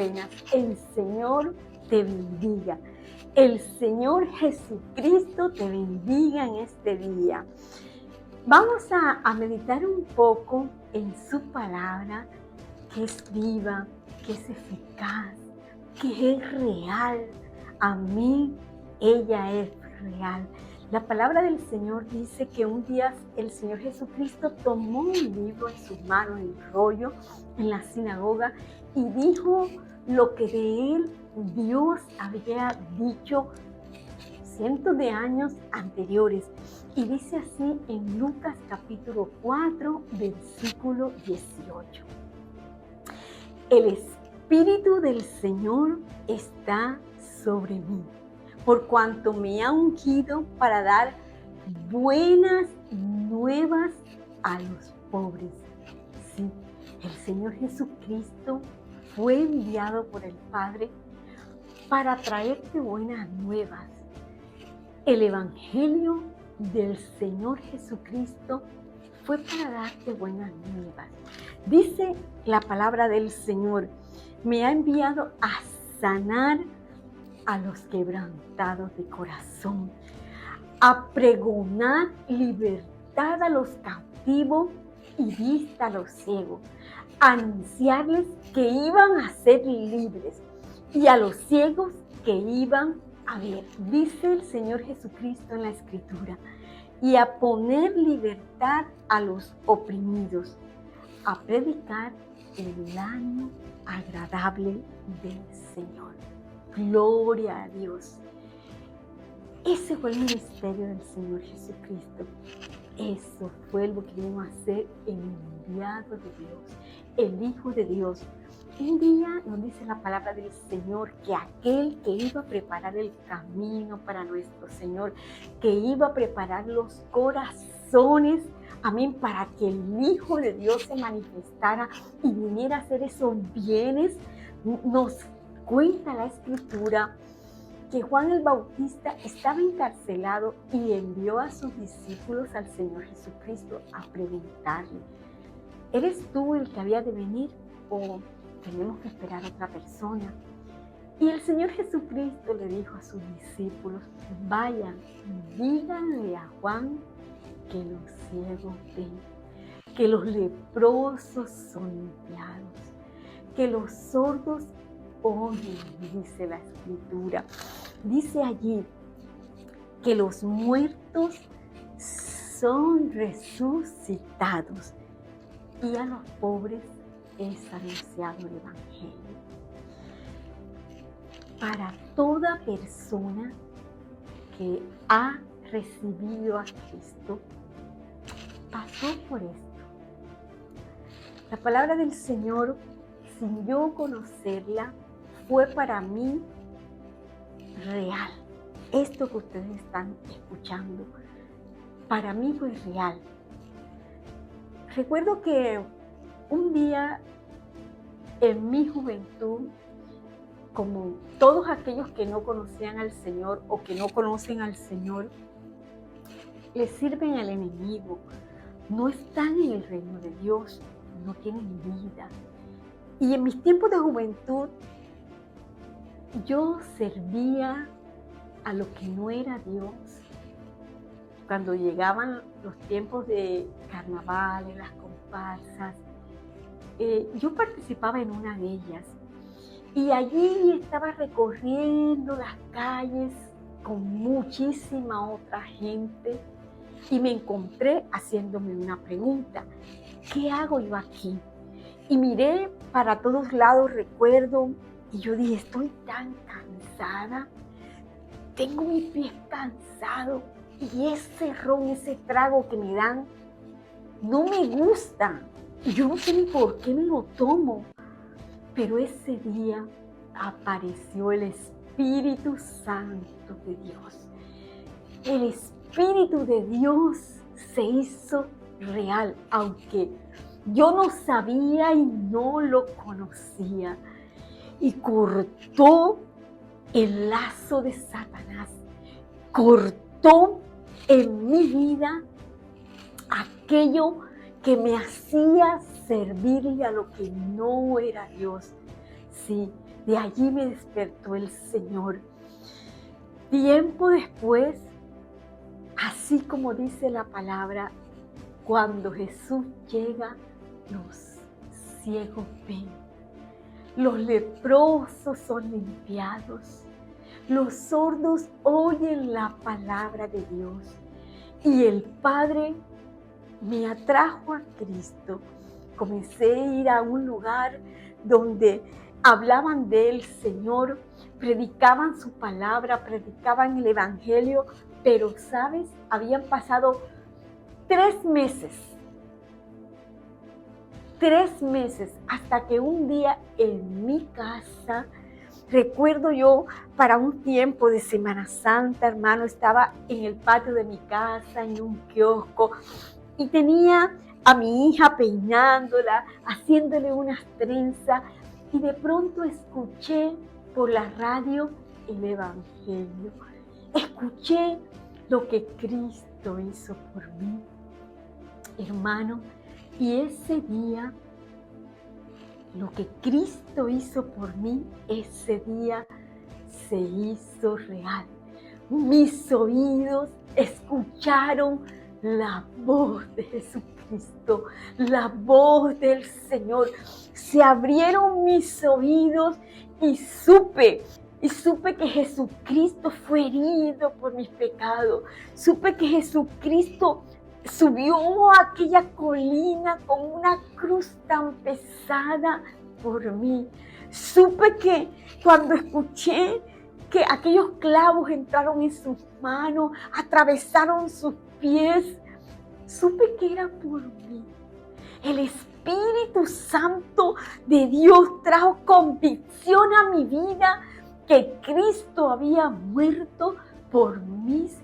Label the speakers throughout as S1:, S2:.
S1: buenas. El Señor te bendiga. El Señor Jesucristo te bendiga en este día. Vamos a meditar un poco en su palabra, que es viva, que es eficaz, que es real. Amén. Ella es real. La palabra del Señor dice que un día el Señor Jesucristo tomó un libro en sus manos, el rollo, en la sinagoga, y dijo lo que de él Dios había dicho cientos de años anteriores. Y dice así en Lucas capítulo 4, versículo 18. El Espíritu del Señor está sobre mí, por cuanto me ha ungido para dar buenas nuevas a los pobres. Sí, el Señor Jesucristo fue enviado por el Padre para traerte buenas nuevas. El Evangelio del Señor Jesucristo fue para darte buenas nuevas. Dice la palabra del Señor, me ha enviado a sanar a los quebrantados de corazón, a pregonar libertad a los cautivos y vista a los ciegos, a anunciarles que iban a ser libres y a los ciegos que iban a ver. Dice el Señor Jesucristo en la Escritura, y a poner libertad a los oprimidos, a predicar el año agradable del Señor. Gloria a Dios. Ese fue el ministerio del Señor Jesucristo. Eso fue lo que vino a ser el enviado de Dios, el Hijo de Dios. Un día nos dice la palabra del Señor que aquel que iba a preparar el camino para nuestro Señor, que iba a preparar los corazones, amén, para que el Hijo de Dios se manifestara y viniera a hacer esos bienes, nos cuenta la Escritura que Juan el Bautista estaba encarcelado y envió a sus discípulos al Señor Jesucristo a preguntarle, ¿eres tú el que había de venir o tenemos que esperar a otra persona? Y el Señor Jesucristo le dijo a sus discípulos, vayan, díganle a Juan que los ciegos ven, que los leprosos son limpiados, que los sordos oyen, dice la Escritura. Dice allí que los muertos son resucitados y a los pobres es anunciado el Evangelio. Para toda persona que ha recibido a Cristo, pasó por esto. La palabra del Señor, sin yo conocerla, fue para mí real. Esto que ustedes están escuchando, para mí fue real. Recuerdo que un día en mi juventud, como todos aquellos que no conocían al Señor o que no conocen al Señor, le sirven al enemigo, no están en el reino de Dios, no tienen vida. Y en mis tiempos de juventud, yo servía a lo que no era Dios. Cuando llegaban los tiempos de carnavales, las comparsas, yo participaba en una de ellas. Y allí estaba recorriendo las calles con muchísima otra gente y me encontré haciéndome una pregunta, ¿qué hago yo aquí? Y miré para todos lados, recuerdo, y yo dije, estoy tan cansada, tengo mis pies cansados y ese ron, ese trago que me dan, no me gusta. Y yo no sé ni por qué me lo tomo. Pero ese día apareció el Espíritu Santo de Dios. El Espíritu de Dios se hizo real, aunque yo no sabía y no lo conocía. Y cortó el lazo de Satanás. Cortó en mi vida aquello que me hacía servirle a lo que no era Dios. Sí, De allí me despertó el Señor. Tiempo después, así como dice la palabra, cuando Jesús llega, los ciegos ven, los leprosos son limpiados, los sordos oyen la palabra de Dios. Y el Padre me atrajo a Cristo. Comencé a ir a un lugar donde hablaban del Señor, predicaban su palabra, predicaban el Evangelio, pero, ¿sabes? Habían pasado 3 meses hasta que un día en mi casa, recuerdo yo, para un tiempo de Semana Santa, hermano, estaba en el patio de mi casa, en un kiosco, y tenía a mi hija peinándola, haciéndole unas trenzas, y de pronto escuché por la radio el Evangelio. Escuché lo que Cristo hizo por mí, hermano, y ese día, lo que Cristo hizo por mí, ese día se hizo real. Mis oídos escucharon la voz de Jesucristo, la voz del Señor. Se abrieron mis oídos y supe que Jesucristo fue herido por mis pecados. Supe que Jesucristo subió a aquella colina con una cruz tan pesada por mí. Supe que cuando escuché que aquellos clavos entraron en sus manos, atravesaron sus pies, supe que era por mí. El Espíritu Santo de Dios trajo convicción a mi vida que Cristo había muerto por mis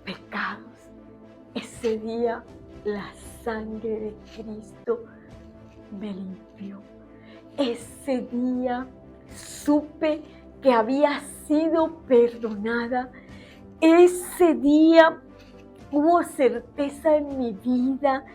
S1: pecados. Ese día la sangre de Cristo me limpió. Ese día supe que había sido perdonada. Ese día hubo certeza en mi vida.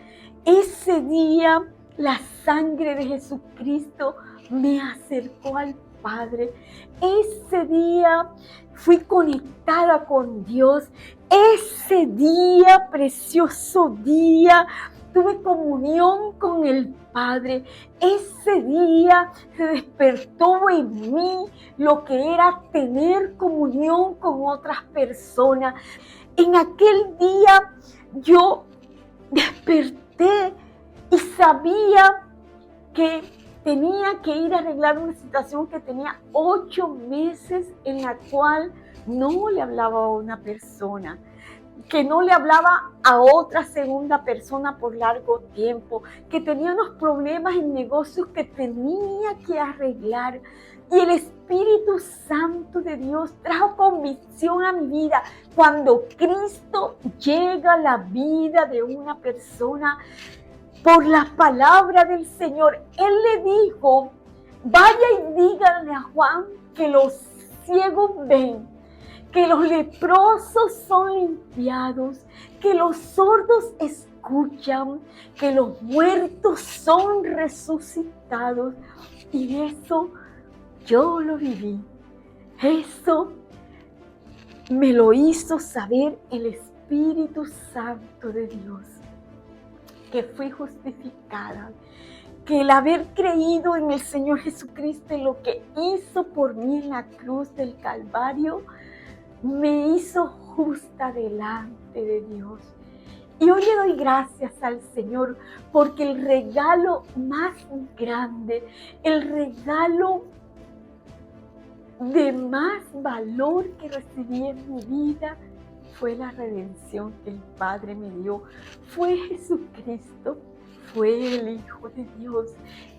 S1: Ese día la sangre de Jesucristo me acercó al Padre. Ese día fui conectada con Dios. Ese día, precioso día, tuve comunión con el Padre. Ese día se despertó en mí lo que era tener comunión con otras personas. En aquel día yo desperté y sabía que tenía que ir a arreglar una situación que tenía 8 meses en la cual no le hablaba a una persona, que no le hablaba a otra segunda persona por largo tiempo, que tenía unos problemas en negocios que tenía que arreglar. Y el Espíritu Santo de Dios trajo convicción a mi vida. Cuando Cristo llega a la vida de una persona, por la palabra del Señor, Él le dijo, vaya y díganle a Juan que los ciegos ven, que los leprosos son limpiados, que los sordos escuchan, que los muertos son resucitados. Y eso yo lo viví. Eso me lo hizo saber el Espíritu Santo de Dios, que fui justificada, que el haber creído en el Señor Jesucristo y lo que hizo por mí en la cruz del Calvario, me hizo justa delante de Dios. Y hoy le doy gracias al Señor porque el regalo más grande, el regalo de más valor que recibí en mi vida fue la redención que el Padre me dio. Fue Jesucristo, fue el Hijo de Dios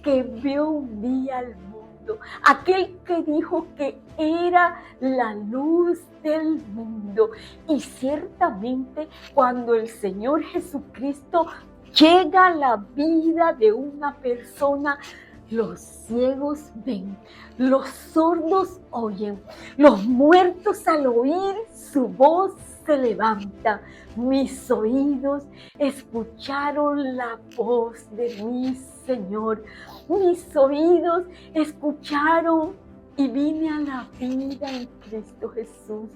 S1: que vio un día al mundo. Aquel que dijo que era la luz del mundo. Y ciertamente cuando el Señor Jesucristo llega a la vida de una persona, los ciegos ven, los sordos oyen, los muertos al oír su voz se levantan. Mis oídos escucharon la voz de mi Señor. Mis oídos escucharon y vine a la vida en Cristo Jesús.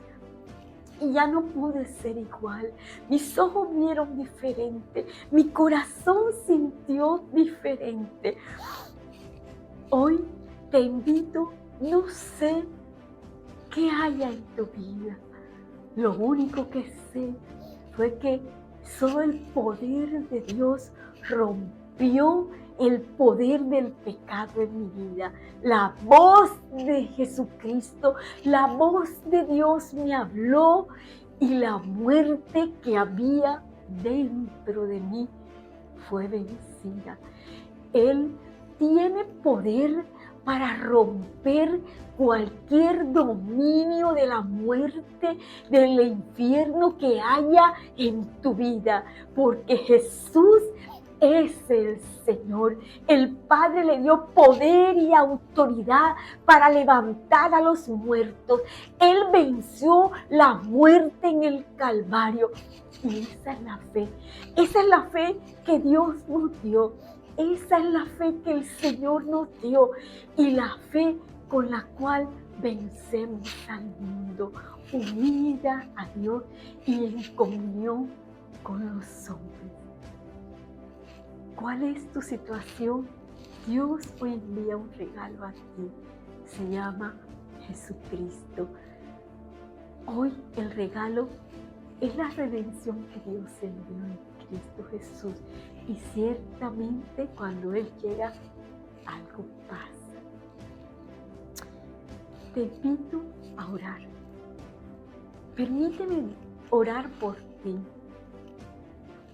S1: Y ya no pude ser igual. Mis ojos vieron diferente. Mi corazón sintió diferente. Hoy te invito, no sé qué haya en tu vida. Lo único que sé fue que solo el poder de Dios rompió el poder del pecado en mi vida. La voz de Jesucristo, la voz de Dios me habló y la muerte que había dentro de mí fue vencida. Él tiene poder para romper cualquier dominio de la muerte, del infierno que haya en tu vida, porque Jesús es el Señor. El Padre le dio poder y autoridad para levantar a los muertos. Él venció la muerte en el Calvario. Y esa es la fe. Esa es la fe que Dios nos dio. Esa es la fe que el Señor nos dio y la fe con la cual vencemos al mundo, unida a Dios y en comunión con los hombres. ¿Cuál es tu situación? Dios hoy envía un regalo a ti. Se llama Jesucristo. Hoy el regalo es la redención que Dios envió en Cristo Jesús. Y ciertamente cuando Él llega, algo pasa. Te invito a orar. Permíteme orar por ti.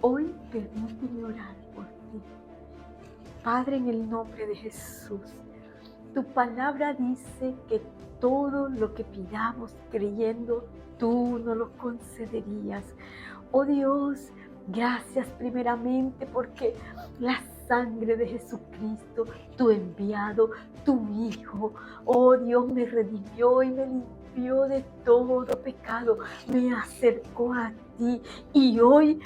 S1: Hoy permíteme orar por ti. Padre, en el nombre de Jesús, tu palabra dice que todo lo que pidamos creyendo, tú nos lo concederías. Oh Dios, gracias primeramente porque la sangre de Jesucristo, tu enviado, tu Hijo, oh Dios, me redimió y me limpió de todo pecado, me acercó a ti y hoy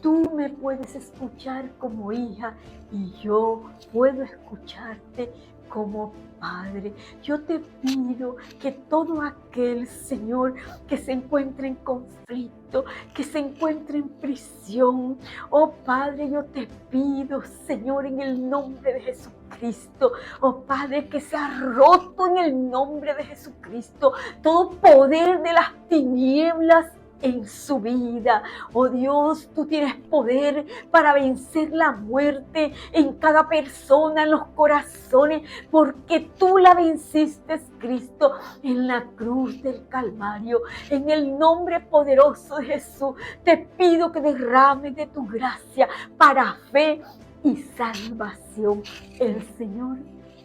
S1: tú me puedes escuchar como hija y yo puedo escucharte como Padre. Yo te pido que todo aquel, Señor, que se encuentre en conflicto, que se encuentre en prisión, oh Padre, yo te pido, Señor, en el nombre de Jesucristo, oh Padre, que sea roto en el nombre de Jesucristo todo poder de las tinieblas en su vida. Oh Dios, tú tienes poder para vencer la muerte en cada persona, en los corazones, porque tú la venciste, Cristo, en la cruz del Calvario. En el nombre poderoso de Jesús, te pido que derrames de tu gracia para fe y salvación. El Señor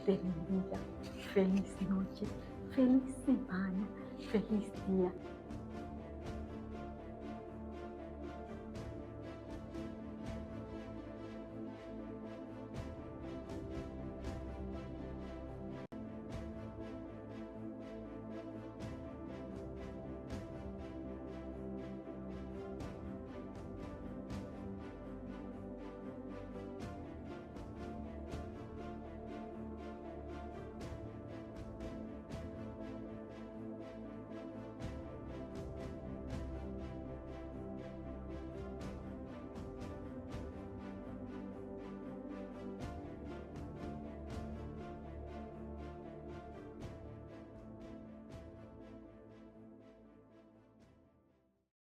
S1: te bendiga. Feliz noche, feliz semana, feliz día.